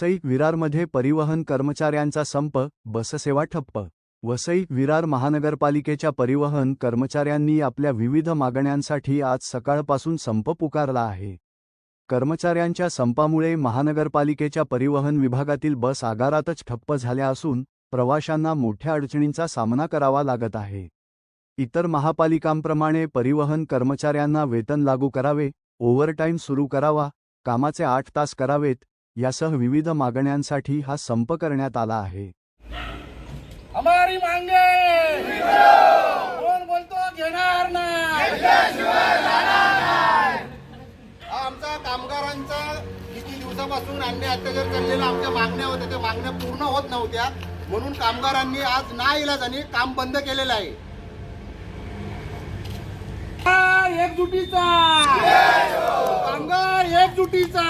वसई विरारमध्ये परिवहन कर्मचाऱ्यांचा संप, बससेवा ठप्प। वसई विरार महानगरपालिकेच्या परिवहन कर्मचाऱ्यांनी आपल्या विविध मागण्यांसाठी आज सकाळपासून संप पुकारला आहे। कर्मचाऱ्यांच्या संपामुळे महानगरपालिकेच्या परिवहन विभागातील बस आगारातच ठप्प झाल्या असून प्रवाशांना मोठ्या अडचणींचा सामना करावा लागत आहे। इतर महापालिकांप्रमाणे परिवहन कर्मचाऱ्यांना वेतन लागू करावे, ओव्हरटाईम सुरू करावा, कामाचे 8 तास करावेत, यासह विविध मागण्यांसाठी हा संप करण्यात आला आहे। हमारी मांगे कोण बोलतो घेणार नाही, आमचा कामगारांचा किती दिवसापासून अन्याय अत्याचार चाललेला आमच्या मागण्या होत्या, त्या मागण्या पूर्ण होत नव्हत्या, म्हणून कामगारांनी आज नाईलाजाने काम बंद केलेलं आहे। एकजुटीचा कामगार एकजुटीचा